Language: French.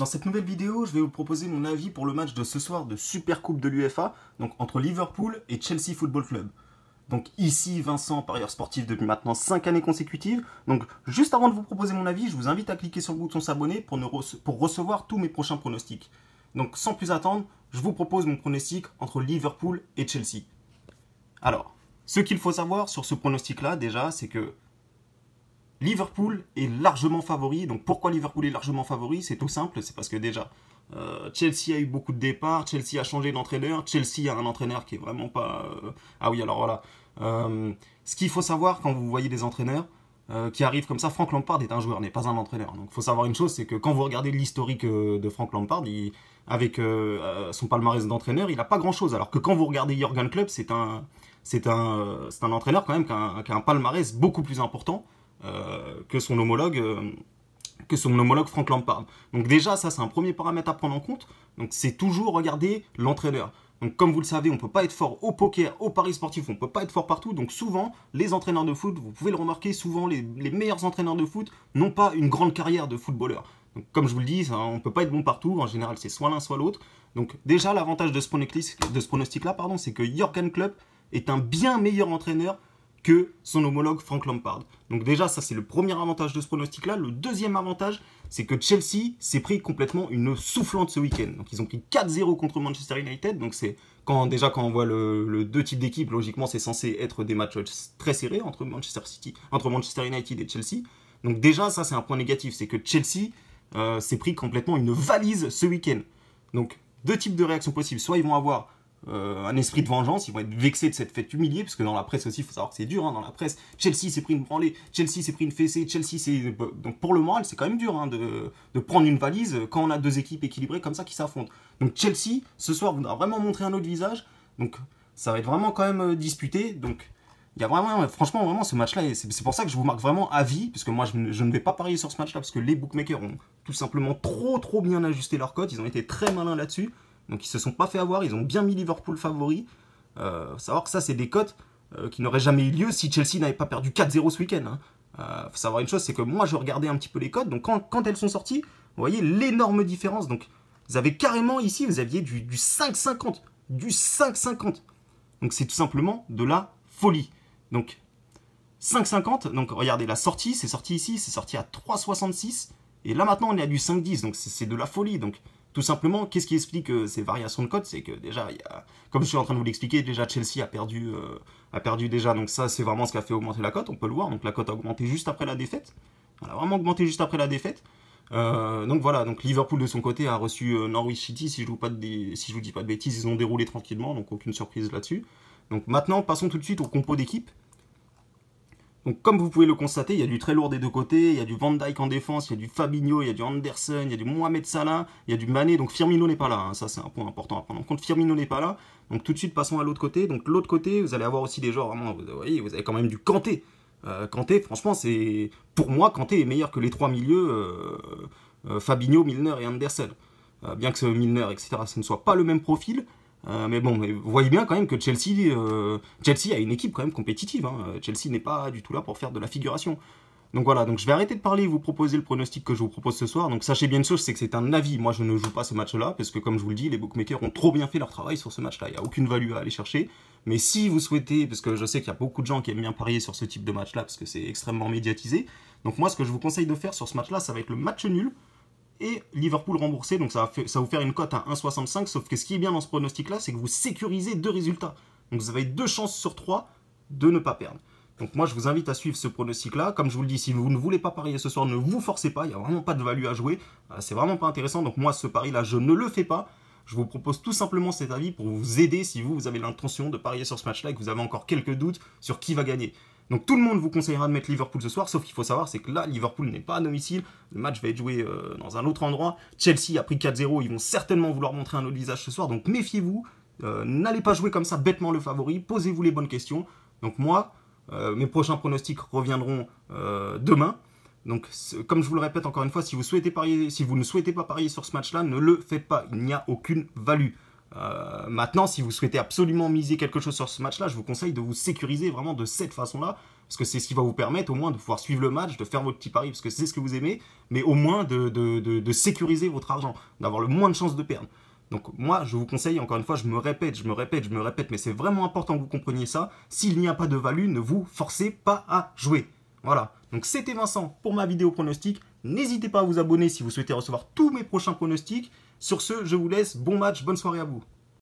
Dans cette nouvelle vidéo, je vais vous proposer mon avis pour le match de ce soir de Super Coupe de l'UEFA, donc entre Liverpool et Chelsea Football Club. Donc ici, Vincent, parieur sportif depuis maintenant 5 années consécutives. Donc juste avant de vous proposer mon avis, je vous invite à cliquer sur le bouton s'abonner pour recevoir tous mes prochains pronostics. Donc sans plus attendre, je vous propose mon pronostic entre Liverpool et Chelsea. Alors, ce qu'il faut savoir sur ce pronostic-là déjà, c'est que Liverpool est largement favori. Donc pourquoi Liverpool est largement favori? C'est tout simple, c'est parce que déjà, Chelsea a eu beaucoup de départs, Chelsea a changé d'entraîneur, Chelsea a un entraîneur qui est vraiment pas... Ah oui, alors voilà. Ce qu'il faut savoir quand vous voyez des entraîneurs qui arrivent comme ça, Frank Lampard est un joueur, n'est pas un entraîneur. Donc il faut savoir une chose, c'est que quand vous regardez l'historique de Frank Lampard, avec son palmarès d'entraîneur, il n'a pas grand-chose. Alors que quand vous regardez Jürgen Klopp, c'est un entraîneur quand même qui a un palmarès beaucoup plus important que son homologue Frank Lampard. Donc déjà, ça c'est un premier paramètre à prendre en compte. Donc c'est toujours regarder l'entraîneur. Donc comme vous le savez, on ne peut pas être fort au poker, au pari sportif, on ne peut pas être fort partout. Donc souvent, les entraîneurs de foot, vous pouvez le remarquer, souvent les meilleurs entraîneurs de foot n'ont pas une grande carrière de footballeur. Donc comme je vous le dis, on ne peut pas être bon partout. En général, c'est soit l'un, soit l'autre. Donc déjà, l'avantage de ce pronostic-là, c'est que Jürgen Klopp est un bien meilleur entraîneur que son homologue Frank Lampard. Donc déjà, ça c'est le premier avantage de ce pronostic-là. Le deuxième avantage, c'est que Chelsea s'est pris complètement une soufflante ce week-end. Donc ils ont pris 4-0 contre Manchester United. Donc c'est quand on voit le deux types d'équipes, logiquement c'est censé être des matchs très serrés entre Manchester United et Chelsea. Donc déjà, ça c'est un point négatif, c'est que Chelsea s'est pris complètement une valise ce week-end. Donc deux types de réactions possibles. Soit ils vont avoir un esprit de vengeance, ils vont être vexés de cette fête humiliée, parce que dans la presse aussi, il faut savoir que c'est dur, dans la presse, Chelsea s'est pris une branlée, Chelsea s'est pris une fessée, Chelsea s'est... Donc pour le moral, c'est quand même dur de prendre une valise quand on a deux équipes équilibrées comme ça qui s'affrontent. Donc Chelsea, ce soir, voudra vraiment montrer un autre visage, donc ça va être vraiment quand même disputé, donc il y a vraiment, franchement, vraiment ce match-là, c'est pour ça que je vous marque vraiment à vie, parce que moi je ne vais pas parier sur ce match-là, parce que les bookmakers ont tout simplement trop bien ajusté leur cote, ils ont été très malins là-dessus. Donc ils se sont pas fait avoir, ils ont bien mis Liverpool favori. Savoir que ça, c'est des cotes qui n'auraient jamais eu lieu si Chelsea n'avait pas perdu 4-0 ce week-end. Faut savoir une chose, c'est que moi, je regardais un petit peu les cotes. Donc quand elles sont sorties, vous voyez l'énorme différence. Donc vous avez carrément ici, vous aviez du 5,50. Du 5,50. Donc c'est tout simplement de la folie. Donc 5,50. Donc regardez, la sortie, c'est sorti ici, c'est sorti à 3,66. Et là maintenant, on est à du 5,10. Donc c'est de la folie. Donc tout simplement, qu'est-ce qui explique ces variations de cote? C'est que déjà, comme je suis en train de vous l'expliquer, déjà Chelsea a perdu déjà, donc ça c'est vraiment ce qui a fait augmenter la cote, on peut le voir, donc la cote a augmenté juste après la défaite, elle a vraiment augmenté juste après la défaite, donc voilà, donc Liverpool de son côté a reçu Norwich City, si je vous dis pas de bêtises, ils ont déroulé tranquillement, donc aucune surprise là-dessus. Donc maintenant, passons tout de suite au compo d'équipe. Donc comme vous pouvez le constater, il y a du très lourd des deux côtés, il y a du Van Dijk en défense, il y a du Fabinho, il y a du Anderson, il y a du Mohamed Salah, il y a du Mané, donc Firmino n'est pas là, ça c'est un point important à prendre en compte, Firmino n'est pas là, donc tout de suite passons à l'autre côté, donc l'autre côté vous allez avoir aussi des joueurs vraiment, vous voyez, vous avez quand même du Kanté, Kanté franchement c'est, pour moi Kanté est meilleur que les trois milieux, Fabinho, Milner et Anderson, bien que ce Milner etc ce ne soit pas le même profil, mais bon, vous voyez bien quand même que Chelsea a une équipe quand même compétitive. Chelsea n'est pas du tout là pour faire de la figuration. Donc voilà, donc je vais arrêter de parler et vous proposer le pronostic que je vous propose ce soir. Donc sachez bien une chose, c'est que c'est un avis. Moi, je ne joue pas ce match-là, parce que comme je vous le dis, les bookmakers ont trop bien fait leur travail sur ce match-là. Il n'y a aucune value à aller chercher. Mais si vous souhaitez, parce que je sais qu'il y a beaucoup de gens qui aiment bien parier sur ce type de match-là, parce que c'est extrêmement médiatisé. Donc moi, ce que je vous conseille de faire sur ce match-là, ça va être le match nul et Liverpool remboursé, donc ça va vous faire une cote à 1,65, sauf que ce qui est bien dans ce pronostic-là, c'est que vous sécurisez deux résultats. Donc vous avez 2 chances sur 3 de ne pas perdre. Donc moi, je vous invite à suivre ce pronostic-là. Comme je vous le dis, si vous ne voulez pas parier ce soir, ne vous forcez pas, il n'y a vraiment pas de value à jouer. C'est vraiment pas intéressant, donc moi, ce pari-là, je ne le fais pas. Je vous propose tout simplement cet avis pour vous aider si vous avez l'intention de parier sur ce match-là et que vous avez encore quelques doutes sur qui va gagner. Donc tout le monde vous conseillera de mettre Liverpool ce soir, sauf qu'il faut savoir, c'est que là, Liverpool n'est pas à domicile, le match va être joué dans un autre endroit, Chelsea a pris 4-0, ils vont certainement vouloir montrer un autre visage ce soir, donc méfiez-vous, n'allez pas jouer comme ça bêtement le favori, posez-vous les bonnes questions. Donc moi, mes prochains pronostics reviendront demain, donc comme je vous le répète encore une fois, si vous ne souhaitez pas parier sur ce match-là, ne le faites pas, il n'y a aucune value. Maintenant, si vous souhaitez absolument miser quelque chose sur ce match-là, je vous conseille de vous sécuriser vraiment de cette façon-là. parce que c'est ce qui va vous permettre au moins de pouvoir suivre le match, de faire votre petit pari, parce que c'est ce que vous aimez, mais au moins de sécuriser votre argent, d'avoir le moins de chances de perdre. Donc moi, je vous conseille, encore une fois, je me répète, mais c'est vraiment important que vous compreniez ça. S'il n'y a pas de value, ne vous forcez pas à jouer. Voilà. Donc c'était Vincent pour ma vidéo pronostic. N'hésitez pas à vous abonner si vous souhaitez recevoir tous mes prochains pronostics. Sur ce, je vous laisse. Bon match, bonne soirée à vous.